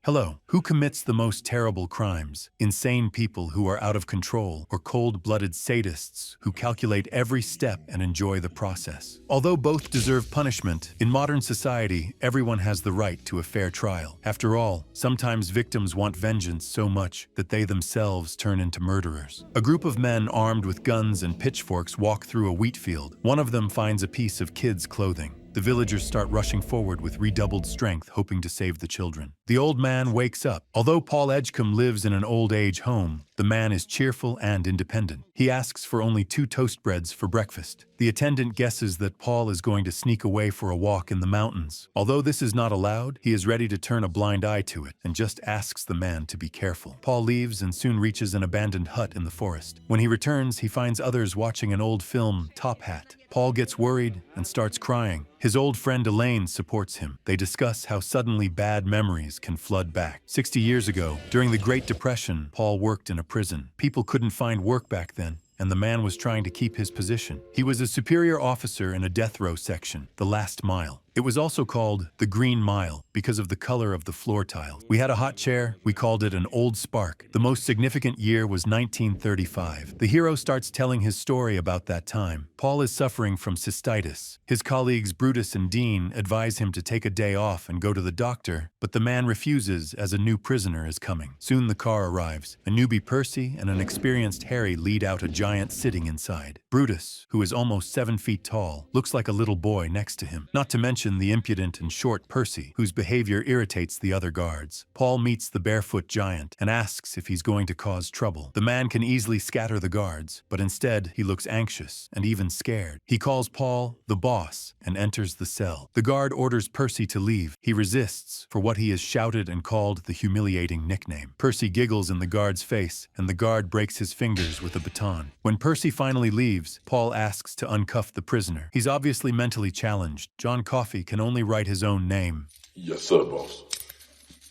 Hello. Who commits the most terrible crimes? Insane people who are out of control, or cold-blooded sadists who calculate every step and enjoy the process? Although both deserve punishment, in modern society, everyone has the right to a fair trial. After all, sometimes victims want vengeance so much that they themselves turn into murderers. A group of men armed with guns and pitchforks walk through a wheat field. One of them finds a piece of kids' clothing. The villagers start rushing forward with redoubled strength, hoping to save the children. The old man wakes up. Although Paul Edgecomb lives in an old-age home, the man is cheerful and independent. He asks for only 2 toast breads for breakfast. The attendant guesses that Paul is going to sneak away for a walk in the mountains. Although this is not allowed, he is ready to turn a blind eye to it and just asks the man to be careful. Paul leaves and soon reaches an abandoned hut in the forest. When he returns, he finds others watching an old film, Top Hat. Paul gets worried and starts crying. His old friend Elaine supports him. They discuss how suddenly bad memories can flood back. 60 years ago, during the Great Depression, Paul worked in a prison. People couldn't find work back then, and the man was trying to keep his position. He was a superior officer in a death row section, the last mile. It was also called the Green Mile because of the color of the floor tiles. We had a hot chair, we called it an old spark. The most significant year was 1935. The hero starts telling his story about that time. Paul is suffering from cystitis. His colleagues Brutus and Dean advise him to take a day off and go to the doctor, but the man refuses as a new prisoner is coming. Soon the car arrives. A newbie Percy and an experienced Harry lead out a giant sitting inside. Brutus, who is almost 7 feet tall, looks like a little boy next to him. Not to mention the impudent and short Percy, whose behavior irritates the other guards. Paul meets the barefoot giant and asks if he's going to cause trouble. The man can easily scatter the guards, but instead he looks anxious and even scared. He calls Paul the boss and enters the cell. The guard orders Percy to leave. He resists for what he has shouted and called the humiliating nickname. Percy giggles in the guard's face, and the guard breaks his fingers with a baton. When Percy finally leaves, Paul asks to uncuff the prisoner. He's obviously mentally challenged. John Coffey can only write his own name. Yes, sir, boss.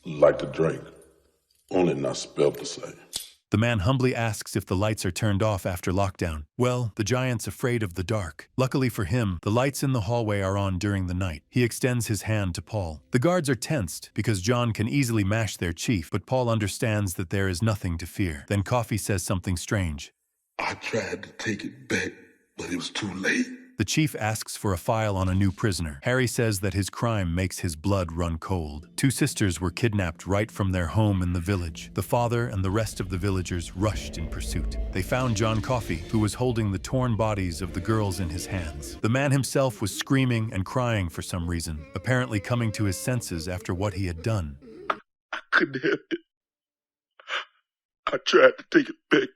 Like to drink, only not spelled the same. The man humbly asks if the lights are turned off after lockdown. Well, the giant's afraid of the dark. Luckily for him, the lights in the hallway are on during the night. He extends his hand to Paul. The guards are tensed because John can easily mash their chief, but Paul understands that there is nothing to fear. Then Coffey says something strange. I tried to take it back, but it was too late. The chief asks for a file on a new prisoner. Harry says that his crime makes his blood run cold. 2 sisters were kidnapped right from their home in the village. The father and the rest of the villagers rushed in pursuit. They found John Coffey, who was holding the torn bodies of the girls in his hands. The man himself was screaming and crying for some reason, apparently coming to his senses after what he had done. I couldn't help it. I tried to take it back,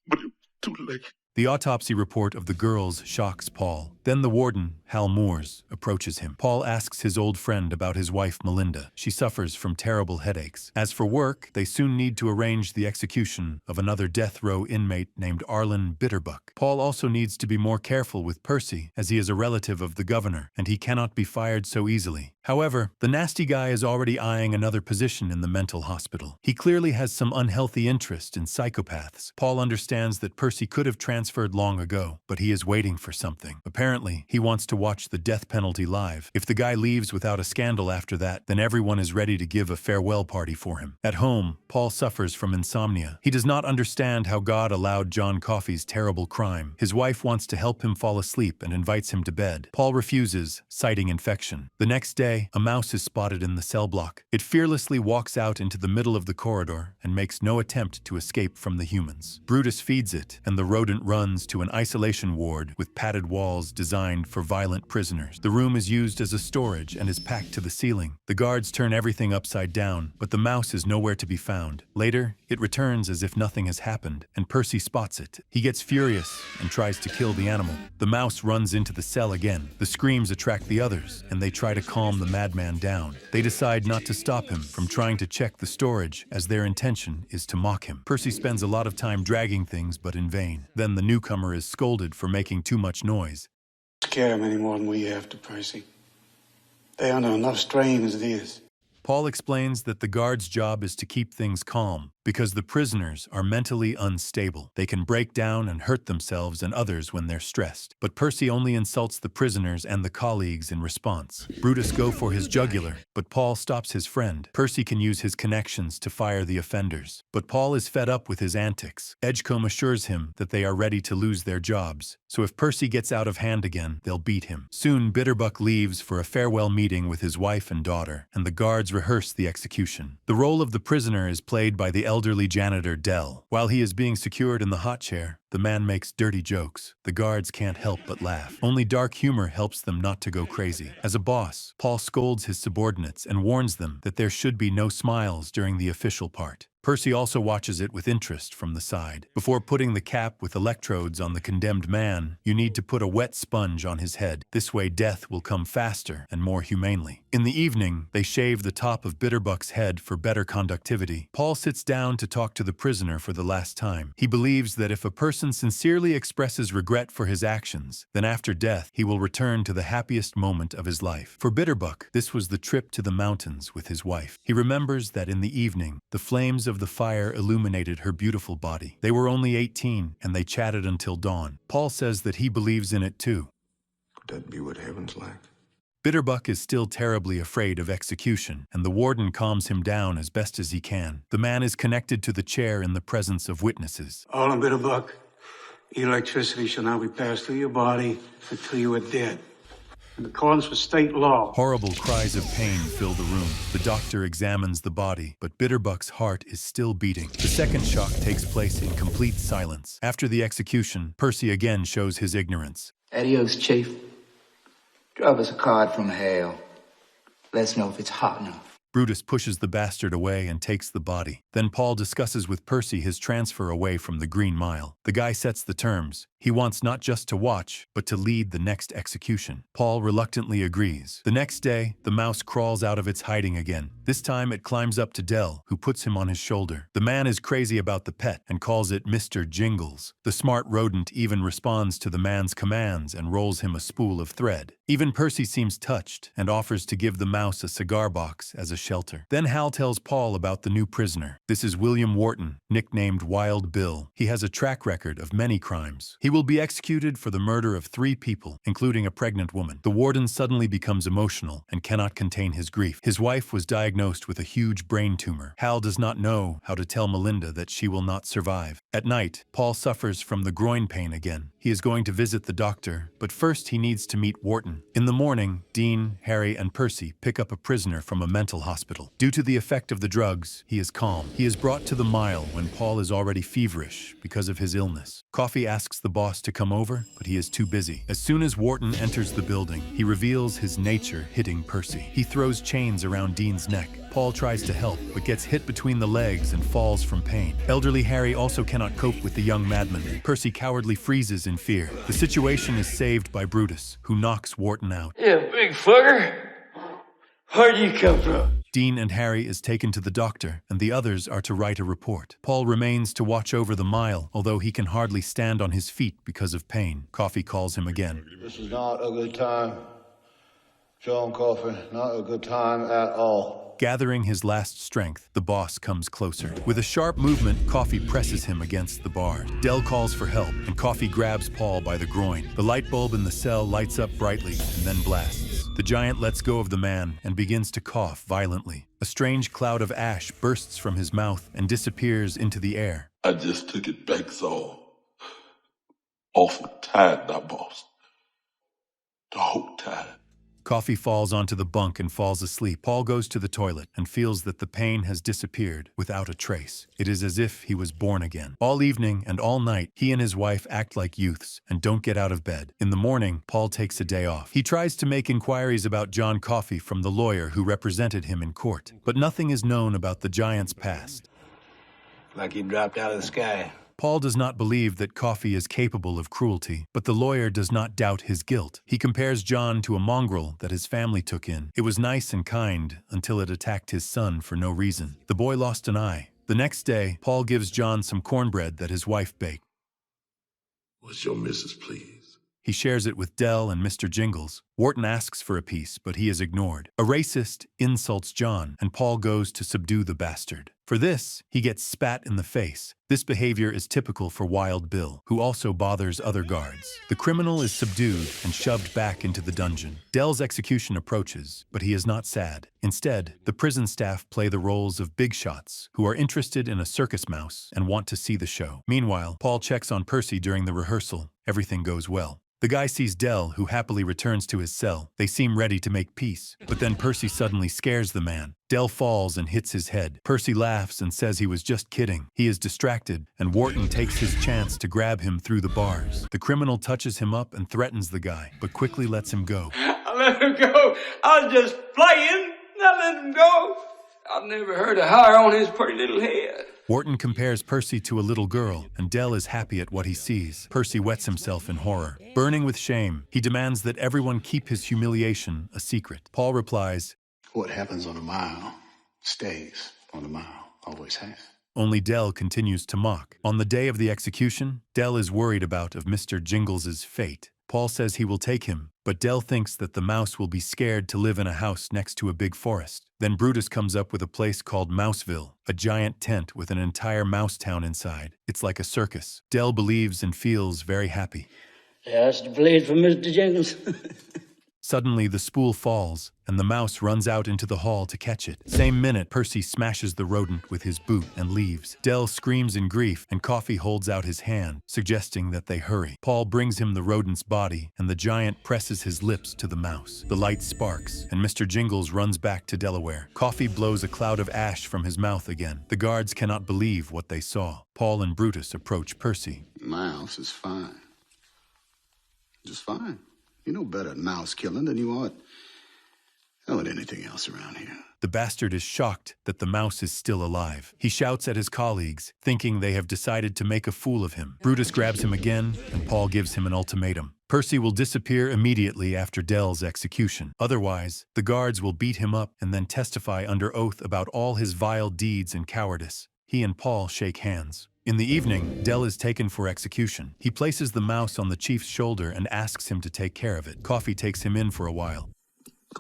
but it was too late. The autopsy report of the girls shocks Paul. Then the warden, Hal Moores, approaches him. Paul asks his old friend about his wife Melinda. She suffers from terrible headaches. As for work, they soon need to arrange the execution of another death row inmate named Arlen Bitterbuck. Paul also needs to be more careful with Percy, as he is a relative of the governor, and he cannot be fired so easily. However, the nasty guy is already eyeing another position in the mental hospital. He clearly has some unhealthy interest in psychopaths. Paul understands that Percy could have transferred long ago, but he is waiting for something. Apparently, he wants to watch the death penalty live. If the guy leaves without a scandal after that, then everyone is ready to give a farewell party for him. At home, Paul suffers from insomnia. He does not understand how God allowed John Coffey's terrible crime. His wife wants to help him fall asleep and invites him to bed. Paul refuses, citing infection. The next day, a mouse is spotted in the cell block. It fearlessly walks out into the middle of the corridor and makes no attempt to escape from the humans. Brutus feeds it, and the rodent runs to an isolation ward with padded walls designed for violent prisoners. The room is used as a storage and is packed to the ceiling. The guards turn everything upside down, but the mouse is nowhere to be found. Later, it returns as if nothing has happened, and Percy spots it. He gets furious and tries to kill the animal. The mouse runs into the cell again. The screams attract the others, and they try to calm the madman down. They decide not to stop him from trying to check the storage, as their intention is to mock him. Percy spends a lot of time dragging things, but in vain. Then the newcomer is scolded for making too much noise. Scare them any more than we have to, Percy. They're under enough strain as it is. Paul explains that the guard's job is to keep things calm, because the prisoners are mentally unstable. They can break down and hurt themselves and others when they're stressed. But Percy only insults the prisoners and the colleagues in response. Brutus go for his jugular, but Paul stops his friend. Percy can use his connections to fire the offenders. But Paul is fed up with his antics. Edgecomb assures him that they are ready to lose their jobs, so if Percy gets out of hand again, they'll beat him. Soon, Bitterbuck leaves for a farewell meeting with his wife and daughter, and the guards rehearse the execution. The role of the prisoner is played by the elderly janitor Dell. While he is being secured in the hot chair, the man makes dirty jokes. The guards can't help but laugh. Only dark humor helps them not to go crazy. As a boss, Paul scolds his subordinates and warns them that there should be no smiles during the official part. Percy also watches it with interest from the side. Before putting the cap with electrodes on the condemned man, you need to put a wet sponge on his head. This way death will come faster and more humanely. In the evening, they shave the top of Bitterbuck's head for better conductivity. Paul sits down to talk to the prisoner for the last time. He believes that if a person sincerely expresses regret for his actions, then after death, he will return to the happiest moment of his life. For Bitterbuck, this was the trip to the mountains with his wife. He remembers that in the evening, the flames of the fire illuminated her beautiful body. They were only 18, and they chatted until dawn. Paul says that he believes in it too. Could that be what heaven's like? Bitterbuck is still terribly afraid of execution, and the warden calms him down as best as he can. The man is connected to the chair in the presence of witnesses. All in Bitterbuck, electricity shall now be passed through your body until you are dead, in accordance with state law. Horrible cries of pain fill the room. The doctor examines the body, but Bitterbuck's heart is still beating. The second shock takes place in complete silence. After the execution, Percy again shows his ignorance. Adios, Chief. Drop us a card from hell. Let us know if it's hot enough. Brutus pushes the bastard away and takes the body. Then Paul discusses with Percy his transfer away from the Green Mile. The guy sets the terms. He wants not just to watch, but to lead the next execution. Paul reluctantly agrees. The next day, the mouse crawls out of its hiding again. This time it climbs up to Dell, who puts him on his shoulder. The man is crazy about the pet and calls it Mr. Jingles. The smart rodent even responds to the man's commands and rolls him a spool of thread. Even Percy seems touched and offers to give the mouse a cigar box as a shelter. Then Hal tells Paul about the new prisoner. This is William Wharton, nicknamed Wild Bill. He has a track record of many crimes. He will be executed for the murder of 3 people, including a pregnant woman. The warden suddenly becomes emotional and cannot contain his grief. His wife was diagnosed with a huge brain tumor. Hal does not know how to tell Melinda that she will not survive. At night, Paul suffers from the groin pain again. He is going to visit the doctor, but first he needs to meet Wharton. In the morning, Dean, Harry, and Percy pick up a prisoner from a mental hospital. Due to the effect of the drugs, he is calm. He is brought to the mile when Paul is already feverish because of his illness. Coffey asks the boss to come over, but he is too busy. As soon as Wharton enters the building, he reveals his nature hitting Percy. He throws chains around Dean's neck. Paul tries to help, but gets hit between the legs and falls from pain. Elderly Harry also cannot cope with the young madman. Percy cowardly freezes in fear. The situation is saved by Brutus, who knocks Wharton out. Yeah, big fucker. Where'd you come from? Dean and Harry is taken to the doctor, and the others are to write a report. Paul remains to watch over the mile, although he can hardly stand on his feet because of pain. Coffey calls him again. This is not a good time. John Coffey, not a good time at all. Gathering his last strength, the boss comes closer. With a sharp movement, Coffey presses him against the bar. Dell calls for help, and Coffey grabs Paul by the groin. The light bulb in the cell lights up brightly and then blasts. The giant lets go of the man and begins to cough violently. A strange cloud of ash bursts from his mouth and disappears into the air. I just took it back so awful tired now, boss. The whole time. Coffey falls onto the bunk and falls asleep. Paul goes to the toilet and feels that the pain has disappeared without a trace. It is as if he was born again. All evening and all night, he and his wife act like youths and don't get out of bed. In the morning, Paul takes a day off. He tries to make inquiries about John Coffey from the lawyer who represented him in court, but nothing is known about the giant's past. Like he dropped out of the sky. Paul does not believe that Coffey is capable of cruelty, but the lawyer does not doubt his guilt. He compares John to a mongrel that his family took in. It was nice and kind until it attacked his son for no reason. The boy lost an eye. The next day, Paul gives John some cornbread that his wife baked. What's your missus, please? He shares it with Dell and Mr. Jingles. Warden asks for a piece, but he is ignored. A racist insults John, and Paul goes to subdue the bastard. For this, he gets spat in the face. This behavior is typical for Wild Bill, who also bothers other guards. The criminal is subdued and shoved back into the dungeon. Dell's execution approaches, but he is not sad. Instead, the prison staff play the roles of big shots, who are interested in a circus mouse and want to see the show. Meanwhile, Paul checks on Percy during the rehearsal. Everything goes well. The guy sees Dell, who happily returns to his cell. They seem ready to make peace, but then Percy suddenly scares the man. Dell falls and hits his head. Percy laughs and says he was just kidding. He is distracted, and Warden takes his chance to grab him through the bars. The criminal touches him up and threatens the guy, but quickly lets him go. I let him go. I was just playing. I let him go. I've never heard a hair on his pretty little head. Warden compares Percy to a little girl, and Dell is happy at what he sees. Percy wets himself in horror. Burning with shame, he demands that everyone keep his humiliation a secret. Paul replies, "What happens on a mile stays on a mile, always has." Only Dell continues to mock. On the day of the execution, Dell is worried about Mr. Jingles' fate. Paul says he will take him, but Dell thinks that the mouse will be scared to live in a house next to a big forest. Then Brutus comes up with a place called Mouseville, a giant tent with an entire mouse town inside. It's like a circus. Dell believes and feels very happy. That's the place for Mr. Jingles. Suddenly, the spool falls, and the mouse runs out into the hall to catch it. Same minute, Percy smashes the rodent with his boot and leaves. Dell screams in grief, and Coffey holds out his hand, suggesting that they hurry. Paul brings him the rodent's body, and the giant presses his lips to the mouse. The light sparks, and Mr. Jingles runs back to Delaware. Coffey blows a cloud of ash from his mouth again. The guards cannot believe what they saw. Paul and Brutus approach Percy. Mouse is fine. Just fine. You know better at mouse killing than you ought at anything else around here. The bastard is shocked that the mouse is still alive. He shouts at his colleagues, thinking they have decided to make a fool of him. Brutus grabs him again, and Paul gives him an ultimatum. Percy will disappear immediately after Dell's execution. Otherwise, the guards will beat him up and then testify under oath about all his vile deeds and cowardice. He and Paul shake hands. In the evening, Dell is taken for execution. He places the mouse on the chief's shoulder and asks him to take care of it. Coffey takes him in for a while.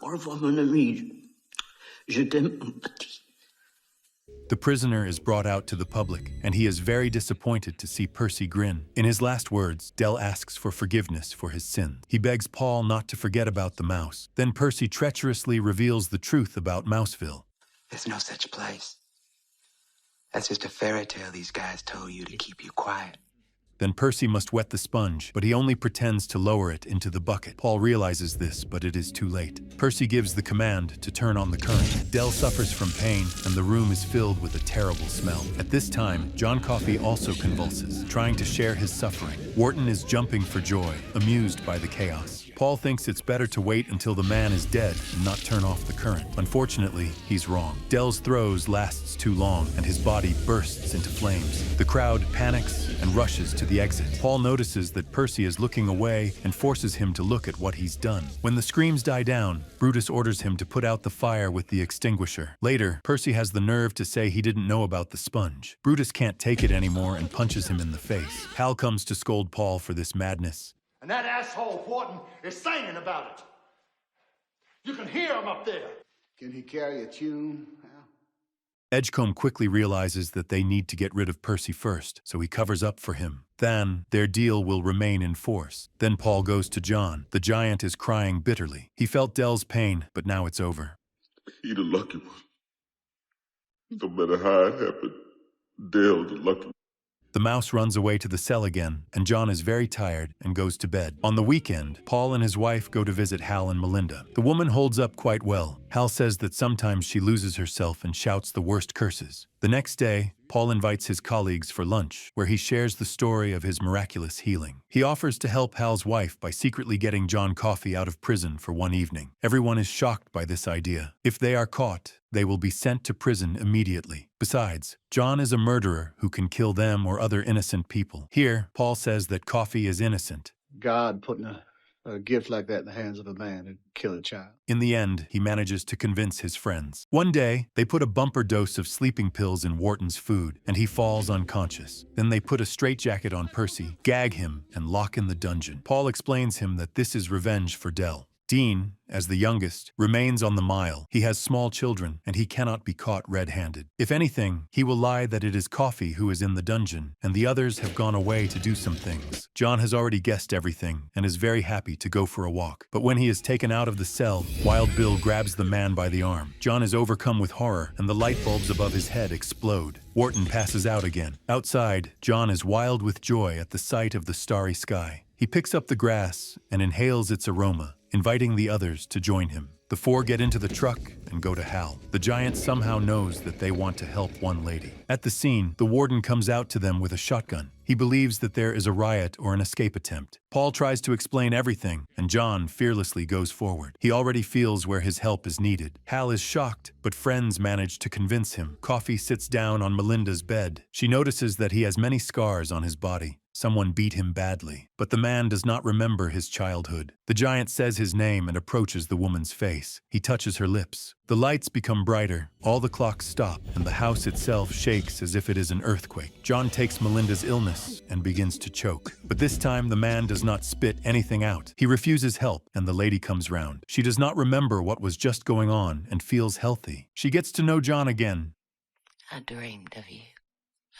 Au revoir, mon ami. Je t'aime, mon petit. The prisoner is brought out to the public, and he is very disappointed to see Percy grin. In his last words, Dell asks for forgiveness for his sin. He begs Paul not to forget about the mouse. Then Percy treacherously reveals the truth about Mouseville. There's no such place. That's just a fairy tale these guys told you to keep you quiet. Then Percy must wet the sponge, but he only pretends to lower it into the bucket. Paul realizes this, but it is too late. Percy gives the command to turn on the current. Dell suffers from pain, and the room is filled with a terrible smell. At this time, John Coffey also convulses, trying to share his suffering. Warden is jumping for joy, amused by the chaos. Paul thinks it's better to wait until the man is dead and not turn off the current. Unfortunately, he's wrong. Dell's throes lasts too long, and his body bursts into flames. The crowd panics and rushes to the exit. Paul notices that Percy is looking away and forces him to look at what he's done. When the screams die down, Brutus orders him to put out the fire with the extinguisher. Later, Percy has the nerve to say he didn't know about the sponge. Brutus can't take it anymore and punches him in the face. Hal comes to scold Paul for this madness. And that asshole warden is singing about it. You can hear him up there. Can he carry a tune? Edgecomb quickly realizes that they need to get rid of Percy first, so he covers up for him. Then, their deal will remain in force. Then Paul goes to John. The giant is crying bitterly. He felt Dell's pain, but now it's over. He the lucky one. No matter how it happened, Dell the lucky one. The mouse runs away to the cell again, and John is very tired and goes to bed. On the weekend, Paul and his wife go to visit Hal and Melinda. The woman holds up quite well. Hal says that sometimes she loses herself and shouts the worst curses. The next day, Paul invites his colleagues for lunch, where he shares the story of his miraculous healing. He offers to help Hal's wife by secretly getting John Coffey out of prison for one evening. Everyone is shocked by this idea. If they are caught, they will be sent to prison immediately. Besides, John is a murderer who can kill them or other innocent people. Here, Paul says that Coffey is innocent. God putting a gift like that in the hands of a man who'd kill a child. In the end, he manages to convince his friends. One day, they put a bumper dose of sleeping pills in Wharton's food, and he falls unconscious. Then they put a straitjacket on Percy, gag him, and lock in the dungeon. Paul explains him that this is revenge for Dell. Dean, as the youngest, remains on the mile. He has small children, and he cannot be caught red-handed. If anything, he will lie that it is Coffey who is in the dungeon, and the others have gone away to do some things. John has already guessed everything, and is very happy to go for a walk. But when he is taken out of the cell, Wild Bill grabs the man by the arm. John is overcome with horror, and the light bulbs above his head explode. Warden passes out again. Outside, John is wild with joy at the sight of the starry sky. He picks up the grass and inhales its aroma, inviting the others to join him. The four get into the truck and go to Hal. The giant somehow knows that they want to help one lady. At the scene, the warden comes out to them with a shotgun. He believes that there is a riot or an escape attempt. Paul tries to explain everything, and John fearlessly goes forward. He already feels where his help is needed. Hal is shocked, but friends manage to convince him. Coffey sits down on Melinda's bed. She notices that he has many scars on his body. Someone beat him badly, but the man does not remember his childhood. The giant says his name and approaches the woman's face. He touches her lips. The lights become brighter, all the clocks stop, and the house itself shakes as if it is an earthquake. John takes Melinda's illness and begins to choke. But this time the man does not spit anything out. He refuses help, and the lady comes round. She does not remember what was just going on and feels healthy. She gets to know John again. I dreamed of you.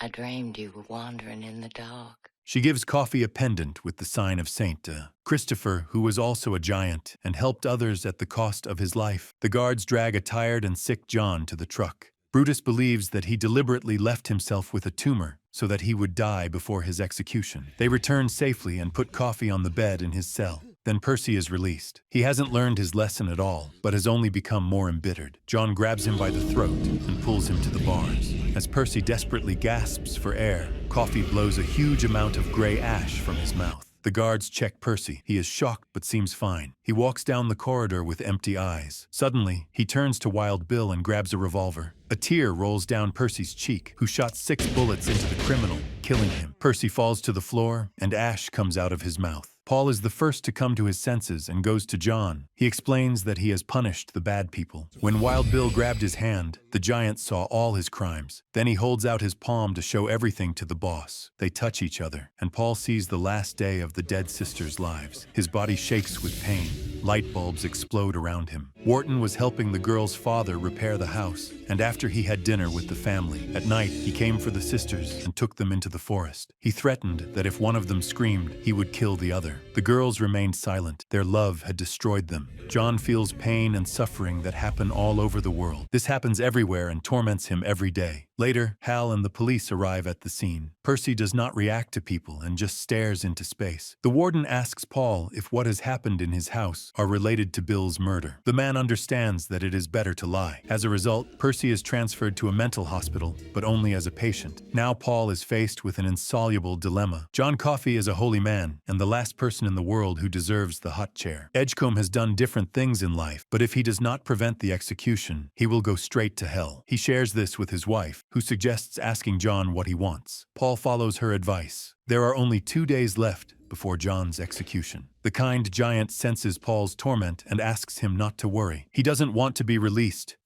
I dreamed you were wandering in the dark. She gives Coffey a pendant with the sign of Saint Christopher, who was also a giant and helped others at the cost of his life. The guards drag a tired and sick John to the truck. Brutus believes that he deliberately left himself with a tumor so that he would die before his execution. They return safely and put Coffey on the bed in his cell. Then Percy is released. He hasn't learned his lesson at all, but has only become more embittered. John grabs him by the throat and pulls him to the bars. As Percy desperately gasps for air, Coffey blows a huge amount of gray ash from his mouth. The guards check Percy. He is shocked but seems fine. He walks down the corridor with empty eyes. Suddenly, he turns to Wild Bill and grabs a revolver. A tear rolls down Percy's cheek, who shot 6 bullets into the criminal, killing him. Percy falls to the floor, and ash comes out of his mouth. Paul is the first to come to his senses and goes to John. He explains that he has punished the bad people. When Wild Bill grabbed his hand, the giant saw all his crimes. Then he holds out his palm to show everything to the boss. They touch each other, and Paul sees the last day of the dead sisters' lives. His body shakes with pain. Light bulbs explode around him. Wharton was helping the girl's father repair the house, and after he had dinner with the family, at night he came for the sisters and took them into the forest. He threatened that if one of them screamed, he would kill the other. The girls remained silent. Their love had destroyed them. John feels pain and suffering that happen all over the world. This happens everywhere and torments him every day. Later, Hal and the police arrive at the scene. Percy does not react to people and just stares into space. The warden asks Paul if what has happened in his house are related to Bill's murder. The man understands that it is better to lie. As a result, Percy is transferred to a mental hospital, but only as a patient. Now Paul is faced with an insoluble dilemma. John Coffey is a holy man, and the last person in the world who deserves the hot chair. Edgecomb has done different things in life, but if he does not prevent the execution, he will go straight to hell. He shares this with his wife, who suggests asking John what he wants. Paul follows her advice. There are only 2 days left before John's execution. The kind giant senses Paul's torment and asks him not to worry. He doesn't want to be released.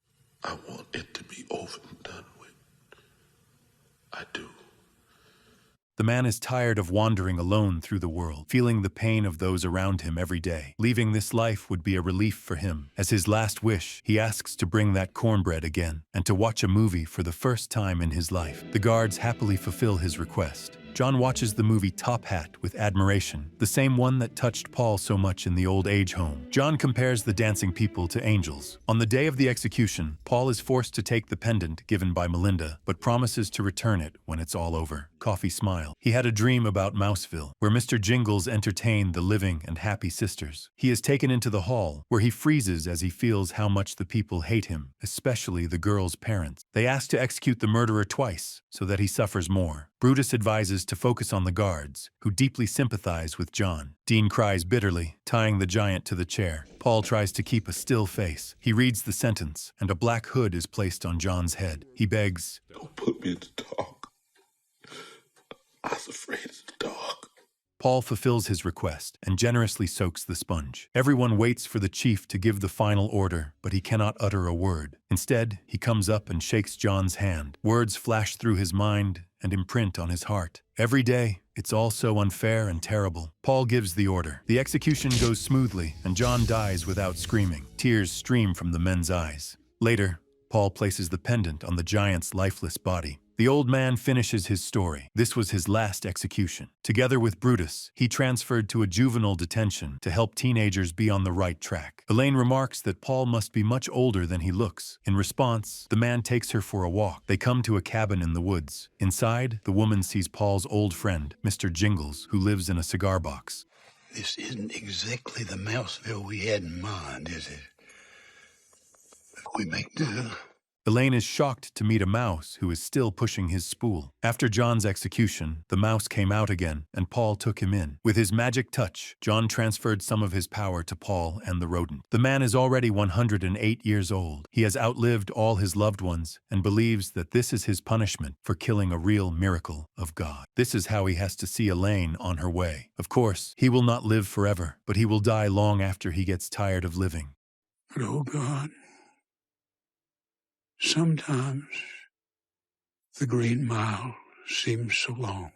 I want it to be over and done with. I do. The man is tired of wandering alone through the world, feeling the pain of those around him every day. Leaving this life would be a relief for him. As his last wish, he asks to bring that cornbread again and to watch a movie for the first time in his life. The guards happily fulfill his request. John watches the movie Top Hat with admiration, the same one that touched Paul so much in the old age home. John compares the dancing people to angels. On the day of the execution, Paul is forced to take the pendant given by Melinda, but promises to return it when it's all over. Coffey smiled. He had a dream about Mouseville, where Mr. Jingles entertained the living and happy sisters. He is taken into the hall, where he freezes as he feels how much the people hate him, especially the girl's parents. They ask to execute the murderer twice, so that he suffers more. Brutus advises to focus on the guards, who deeply sympathize with John. Dean cries bitterly, tying the giant to the chair. Paul tries to keep a still face. He reads the sentence, and a black hood is placed on John's head. He begs, Don't put me in the dark. I was afraid of the dark. Paul fulfills his request and generously soaks the sponge. Everyone waits for the chief to give the final order, but he cannot utter a word. Instead, he comes up and shakes John's hand. Words flash through his mind and imprint on his heart. Every day It's all so unfair and terrible. Paul gives the order. The execution goes smoothly, and John dies without screaming. Tears stream from the men's eyes. Later, Paul places the pendant on the giant's lifeless body. The old man finishes his story. This was his last execution. Together with Brutus, he transferred to a juvenile detention to help teenagers be on the right track. Elaine remarks that Paul must be much older than he looks. In response, the man takes her for a walk. They come to a cabin in the woods. Inside, the woman sees Paul's old friend, Mr. Jingles, who lives in a cigar box. This isn't exactly the Mouseville we had in mind, is it? We make do. Elaine is shocked to meet a mouse who is still pushing his spool. After John's execution, the mouse came out again, and Paul took him in. With his magic touch, John transferred some of his power to Paul and the rodent. The man is already 108 years old. He has outlived all his loved ones and believes that this is his punishment for killing a real miracle of God. This is how he has to see Elaine on her way. Of course, he will not live forever, but he will die long after he gets tired of living. But oh God, sometimes the Green Mile seems so long.